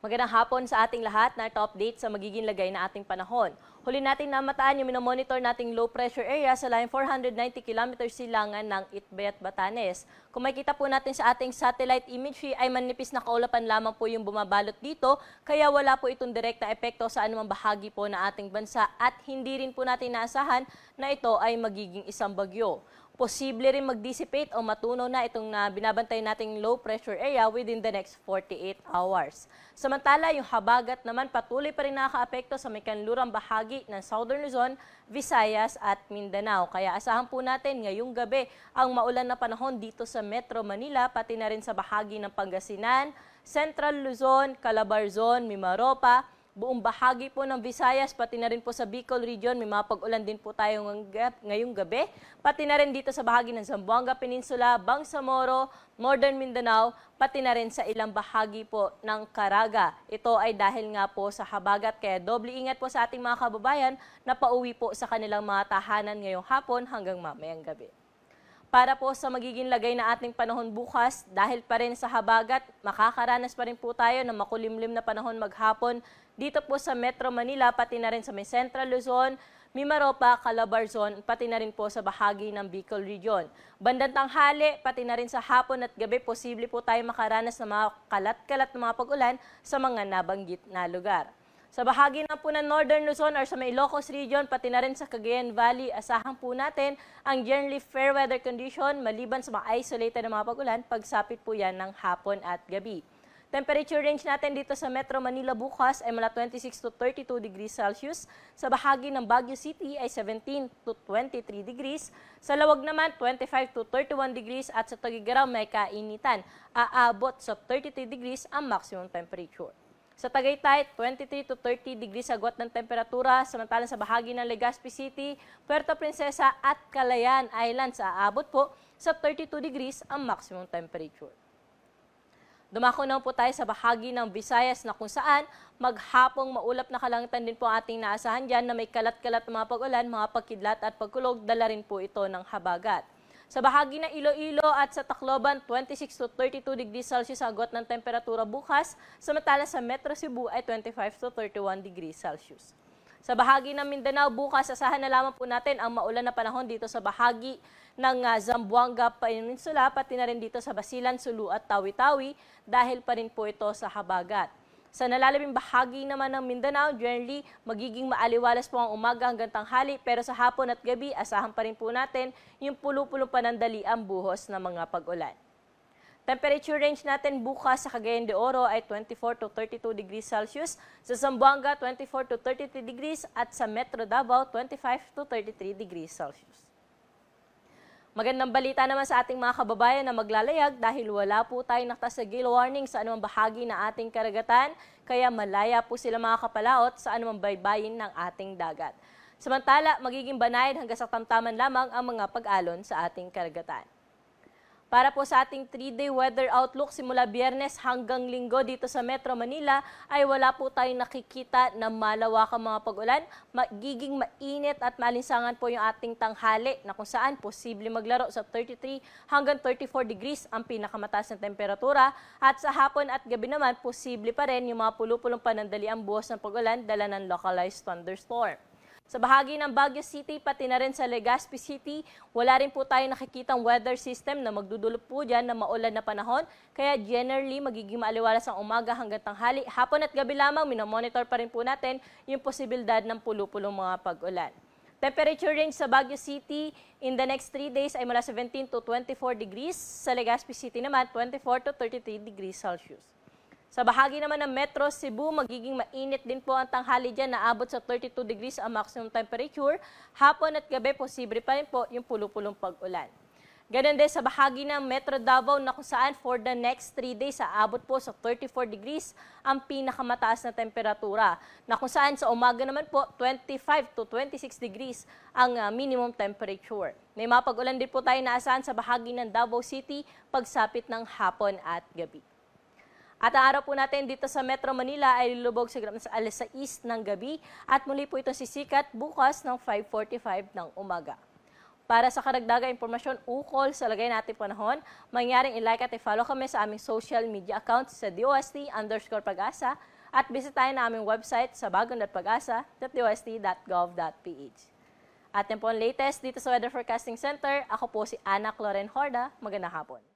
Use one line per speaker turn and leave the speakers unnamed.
Magandang hapon sa ating lahat na update sa magiging lagay na ating panahon. Huli natin namataan yung minomonitor nating low pressure area sa layong 490 km silangan ng Itbay at Batanes. Kung makikita po natin sa ating satellite imagery ay manipis na kaulapan lamang po yung bumabalot dito, kaya wala po itong direktang epekto sa anumang bahagi po na ating bansa at hindi rin po natin naasahan na ito ay magiging isang bagyo. Posible rin mag-dissipate o matunaw na itong binabantay nating low pressure area within the next 48 hours. Samantala, yung habagat naman patuloy pa rin nakaka-apekto sa may kanlurang bahagi ng Southern Luzon, Visayas at Mindanao. Kaya asahan po natin ngayong gabi ang maulan na panahon dito sa Metro Manila, pati na rin sa bahagi ng Pangasinan, Central Luzon, Calabarzon, Mimaropa, buong bahagi po ng Visayas, pati na rin po sa Bicol Region, may mga pag-ulan din po tayo ngayong gabi. Pati na rin dito sa bahagi ng Zamboanga Peninsula, Bangsamoro, Northern Mindanao, pati na rin sa ilang bahagi po ng Caraga. Ito ay dahil nga po sa habagat, kaya doble ingat po sa ating mga kababayan na pauwi po sa kanilang mga tahanan ngayong hapon hanggang mamayang gabi. Para po sa magiging lagay na ating panahon bukas, dahil pa rin sa habagat, makakaranas pa rin po tayo ng makulimlim na panahon maghapon dito po sa Metro Manila, pati na rin sa may Central Luzon, Mimaropa, Calabarzon, pati na rin po sa bahagi ng Bicol Region. Bandang tanghali, pati na rin sa hapon at gabi, posible po tayo makaranas ng mga kalat-kalat na mga pag-ulan sa mga nabanggit na lugar. Sa bahagi na po ng Northern Luzon or sa may Ilocos Region, pati na rin sa Cagayan Valley, asahan po natin ang generally fair weather condition maliban sa mga isolated na mga pag-ulan, pagsapit po yan ng hapon at gabi. Temperature range natin dito sa Metro Manila bukas ay mula 26 to 32 degrees Celsius. Sa bahagi ng Baguio City ay 17 to 23 degrees. Sa Lawag naman, 25 to 31 degrees at sa Tugigaraw may kainitan. Aabot sa 33 degrees ang maximum temperature. Sa Tagaytay, 23 to 30 degrees agwat ng temperatura, samantalang sa bahagi ng Legazpi City, Puerto Princesa at Calayan Islands aabot po sa 32 degrees ang maximum temperature. Dumako na po tayo sa bahagi ng Visayas na kung saan maghapong maulap na kalangitan din po ating naasahan dyan na may kalat-kalat na mga pag-ulan, mga pagkidlat at pagkulog, dala rin po ito ng habagat. Sa bahagi ng Iloilo at sa Tacloban, 26 to 32 degrees Celsius agwat ng temperatura bukas, samantalang sa Metro Cebu ay 25 to 31 degrees Celsius. Sa bahagi ng Mindanao bukas, asahan na lamang po natin ang maulan na panahon dito sa bahagi ng Zamboanga Peninsula, pati na rin dito sa Basilan, Sulu at Tawi-Tawi dahil pa rin po ito sa habagat. Sa nalalaming bahagi naman ng Mindanao, generally magiging maaliwalas po ang umaga hanggang tanghali, pero sa hapon at gabi, asahan pa rin po natin yung pulo-pulong panandali ang buhos ng mga pag-ulan. Temperature range natin bukas sa Cagayan de Oro ay 24 to 32 degrees Celsius, sa Zamboanga 24 to 33 degrees at sa Metro Davao 25 to 33 degrees Celsius. Magandang balita naman sa ating mga kababayan na maglalayag dahil wala po tayong naktas sa gale warning sa anumang bahagi ng ating karagatan, kaya malaya po sila makakapalaot sa anumang baybayin ng ating dagat. Samantala, magiging banayad hanggang sa tamtaman lamang ang mga pag-alon sa ating karagatan. Para po sa ating 3-day weather outlook simula Biyernes hanggang Linggo dito sa Metro Manila ay wala po tayong nakikita na malawakang mga pag-ulan. Magiging mainit at malinsangan po yung ating tanghali na kung saan posible maglaro sa 33 hanggang 34 degrees ang pinakamataas na temperatura. At sa hapon at gabi naman posible pa rin yung mga pulo-pulong panandali ang buhos ng pag-ulan dala ng localized thunderstorm. Sa bahagi ng Baguio City, pati na rin sa Legazpi City, wala rin po tayo nakikitang weather system na magdudulot po dyan na maulan na panahon. Kaya generally, magiging maaliwalas ang umaga hanggang tanghali. Hapon at gabi lamang, minomonitor pa rin po natin yung posibilidad ng pulo-pulong mga pag-ulan. Temperature range sa Baguio City in the next 3 days ay mula 17 to 24 degrees. Sa Legazpi City naman, 24 to 33 degrees Celsius. Sa bahagi naman ng Metro Cebu, magiging mainit din po ang tanghali dyan, naabot sa 32 degrees ang maximum temperature. Hapon at gabi, posible pa rin po yung pulo-pulong pag-ulan. Ganun din sa bahagi ng Metro Davao na kung saan for the next 3 days, aabot po sa 34 degrees ang pinakamataas na temperatura. Na kung saan sa umaga naman po, 25 to 26 degrees ang minimum temperature. May mga pag-ulan din po tayo naasahan sa bahagi ng Davao City pagsapit ng hapon at gabi. At ang araw po natin dito sa Metro Manila ay lulubog sa alas 6 ng gabi at muli po ito sisikat bukas ng 5:45 ng umaga. Para sa karagdagang impormasyon ukol sa lagay nating panahon, mangyaring i-like at i-follow kami sa aming social media accounts sa DOST_Pag-asa at bisitahin na aming website sa bagong.pag-asa.dost.gov.ph. At yan po ang latest dito sa Weather Forecasting Center. Ako po si Ana Cloren Horda. Magandang hapon.